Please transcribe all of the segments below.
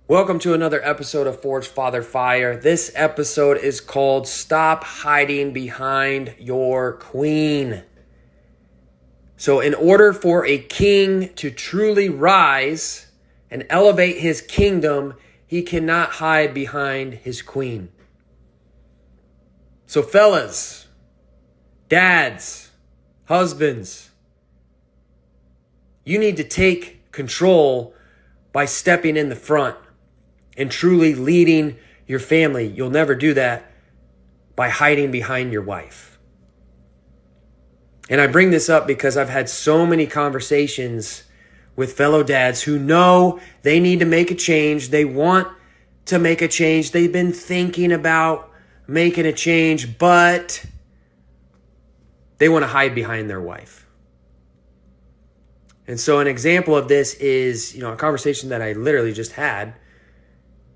Welcome to another episode of Forge Father Fire. This episode is called Stop Hiding Behind Your Queen. So in order for a king to truly rise and elevate his kingdom, he cannot hide behind his queen. So fellas, dads, husbands, you need to take control by stepping in the front and truly leading your family. You'll never do that by hiding behind your wife. And I bring this up because I've had so many conversations with fellow dads who know they need to make a change. They want to make a change. They've been thinking about making a change, but they want to hide behind their wife. And so an example of this is, a conversation that I literally just had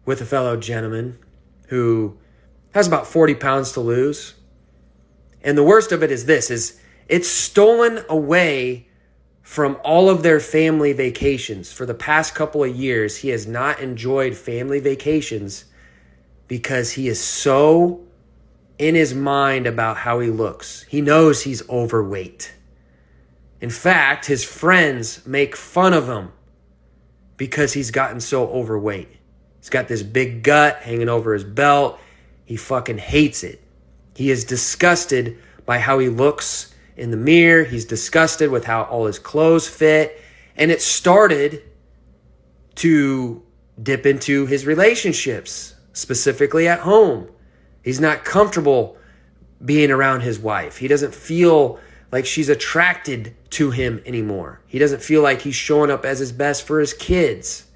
with a fellow gentleman who has about 40 pounds to lose. And the worst of it is it's stolen away from all of their family vacations. For the past couple of years, he has not enjoyed family vacations because he is so in his mind about how he looks. He knows he's overweight. In fact, his friends make fun of him because he's gotten so overweight. He's got this big gut hanging over his belt. He fucking hates it. He is disgusted by how he looks in the mirror. He's disgusted with how all his clothes fit. And it started to dip into his relationships, specifically at home. He's not comfortable being around his wife. He doesn't feel like she's attracted to him anymore. He doesn't feel like he's showing up as his best for his kids.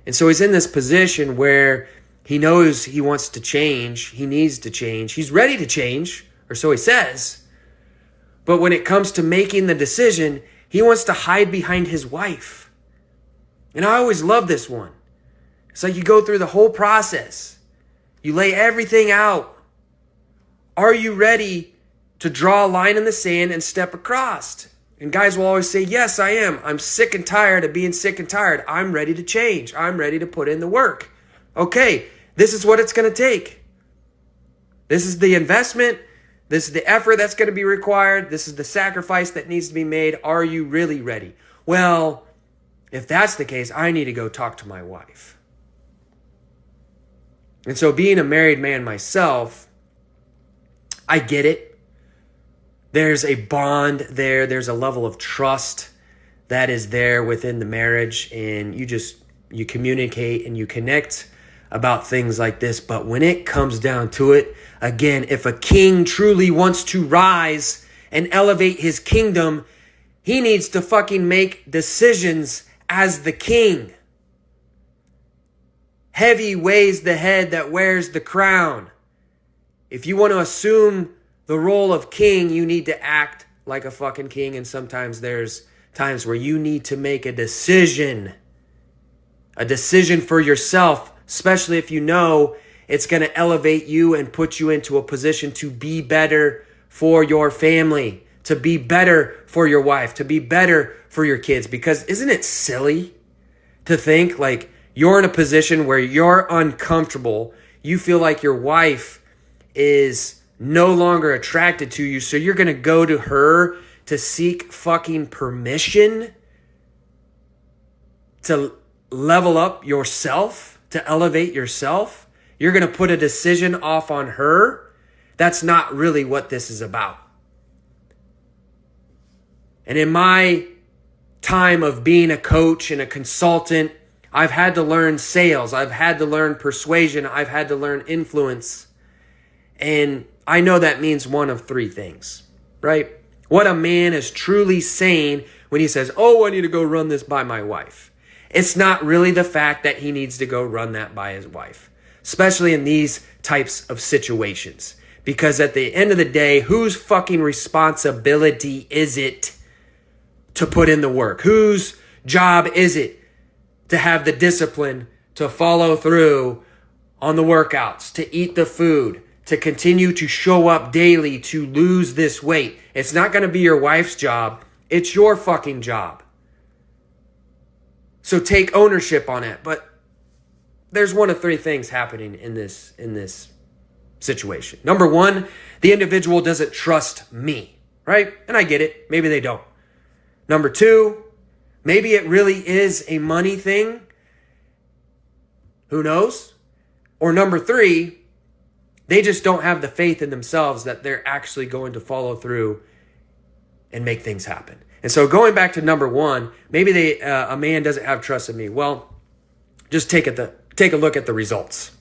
And so he's in this position where he knows he wants to change. He needs to change. He's ready to change, or so he says. But when it comes to making the decision, he wants to hide behind his wife. And I always love this one. It's like you go through the whole process. You lay everything out. Are you ready to draw a line in the sand and step across? And guys will always say, yes, I am. I'm sick and tired of being sick and tired. I'm ready to change. I'm ready to put in the work. Okay, this is what it's going to take. This is the investment. This is the effort that's going to be required. This is the sacrifice that needs to be made. Are you really ready? Well, if that's the case, I need to go talk to my wife. And so being a married man myself, I get it. There's a bond there. There's a level of trust that is there within the marriage. And you communicate and you connect about things like this. But when it comes down to it, again, if a king truly wants to rise and elevate his kingdom, he needs to fucking make decisions as the king. Heavy weighs the head that wears the crown. If you want to assume the role of king, you need to act like a fucking king. And sometimes there's times where you need to make a decision for yourself, especially if you know it's going to elevate you and put you into a position to be better for your family, to be better for your wife, to be better for your kids. Because isn't it silly to think like you're in a position where you're uncomfortable, you feel like your wife is no longer attracted to you, so you're going to go to her to seek fucking permission to level up yourself, to elevate yourself? You're going to put a decision off on her? That's not really what this is about. And in my time of being a coach and a consultant, I've had to learn sales. I've had to learn persuasion. I've had to learn influence. And I know that means one of three things, right? What a man is truly saying when he says, I need to go run this by my wife. It's not really the fact that he needs to go run that by his wife, especially in these types of situations. Because at the end of the day, whose fucking responsibility is it to put in the work? Whose job is it to have the discipline to follow through on the workouts, to eat the food, to continue to show up daily to lose this weight? It's not going to be your wife's job. It's your fucking job. So take ownership on it. But there's one of three things happening in this situation. Number one, the individual doesn't trust me, right? And I get it. Maybe they don't. Number two, maybe it really is a money thing. Who knows? Or number three, they just don't have the faith in themselves that they're actually going to follow through and make things happen. And so going back to number one, maybe a man doesn't have trust in me. Well, just take a look at the results.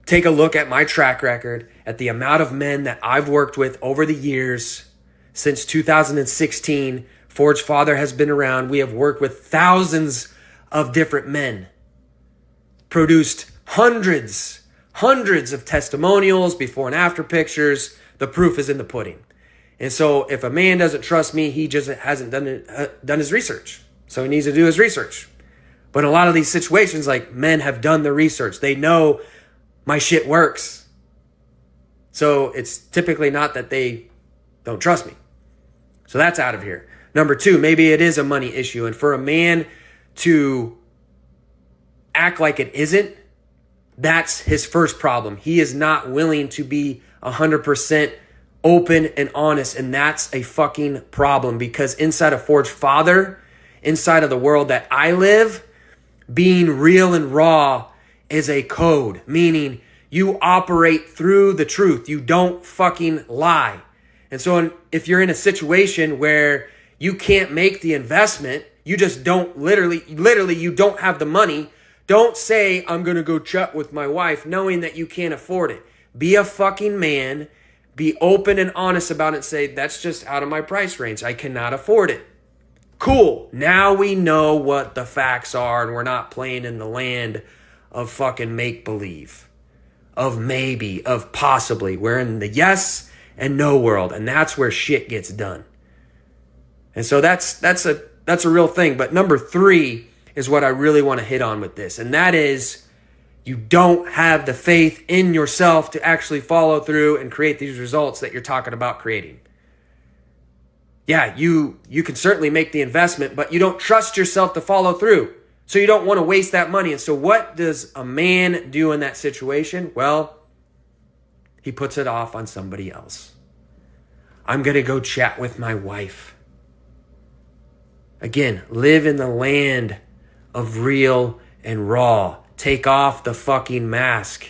Take a look at my track record, at the amount of men that I've worked with over the years. Since 2016, Forge Father has been around. We have worked with thousands of different men, produced hundreds of testimonials, before and after pictures. The proof is in the pudding. And so if a man doesn't trust me, he just hasn't done his research. So he needs to do his research. But in a lot of these situations, like, men have done the research. They know my shit works. So it's typically not that they don't trust me. So that's out of here. Number two, maybe it is a money issue. And for a man to act like it isn't, that's his first problem. He is not willing to be 100% open and honest. And that's a fucking problem, because inside of Forge Father, inside of the world that I live, being real and raw is a code, meaning you operate through the truth. You don't fucking lie. And so if you're in a situation where you can't make the investment, you just don't literally, you don't have the money, don't say, I'm going to go chat with my wife, knowing that you can't afford it. Be a fucking man. Be open and honest about it. Say, that's just out of my price range. I cannot afford it. Cool. Now we know what the facts are, and we're not playing in the land of fucking make-believe, of maybe, of possibly. We're in the yes and no world, and that's where shit gets done. And so that's a real thing. But number three is what I really want to hit on with this, and that is, you don't have the faith in yourself to actually follow through and create these results that you're talking about creating. Yeah, you can certainly make the investment, but you don't trust yourself to follow through. So you don't want to waste that money. And so what does a man do in that situation? Well, he puts it off on somebody else. I'm going to go chat with my wife. Again, live in the land of real and raw. Take off the fucking mask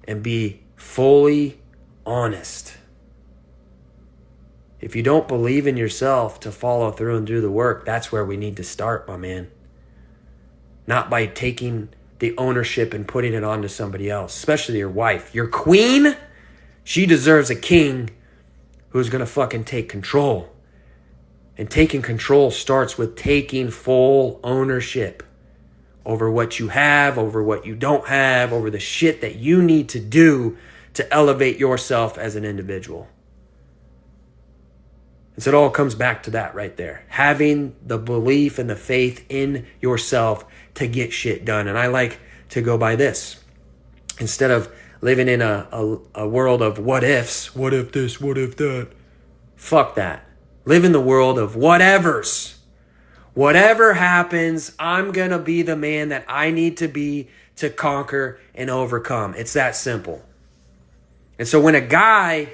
and be fully honest. If you don't believe in yourself to follow through and do the work, that's where we need to start, my man. Not by taking the ownership and putting it onto somebody else, especially your wife. Your queen, she deserves a king who's going to fucking take control. And taking control starts with taking full ownership over what you have, over what you don't have, over the shit that you need to do to elevate yourself as an individual. And so it all comes back to that right there. Having the belief and the faith in yourself to get shit done. And I like to go by this. Instead of living in a world of what ifs, what if this, what if that. Fuck that. Live in the world of whatevers. Whatever happens, I'm going to be the man that I need to be to conquer and overcome. It's that simple. And so when a guy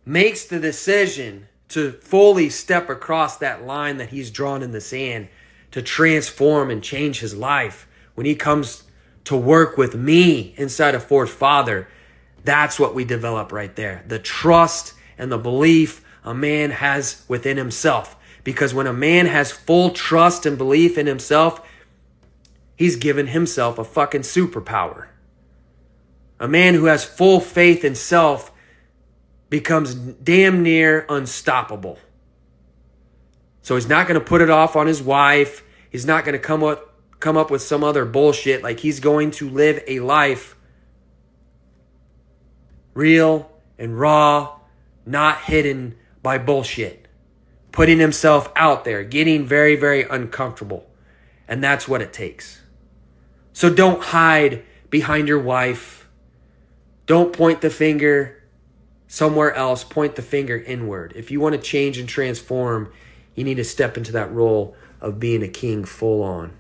makes the decision to fully step across that line that he's drawn in the sand, to transform and change his life, when he comes to work with me inside of Forge Father, that's what we develop right there. The trust and the belief a man has within himself. Because when a man has full trust and belief in himself, he's given himself a fucking superpower. A man who has full faith in self becomes damn near unstoppable. So he's not going to put it off on his wife. He's not going to come up with some other bullshit. Like, he's going to live a life real and raw, not hidden by bullshit. Putting himself out there, getting very, very uncomfortable. And that's what it takes. So don't hide behind your wife. Don't point the finger somewhere else. Point the finger inward. If you want to change and transform, you need to step into that role of being a king full on.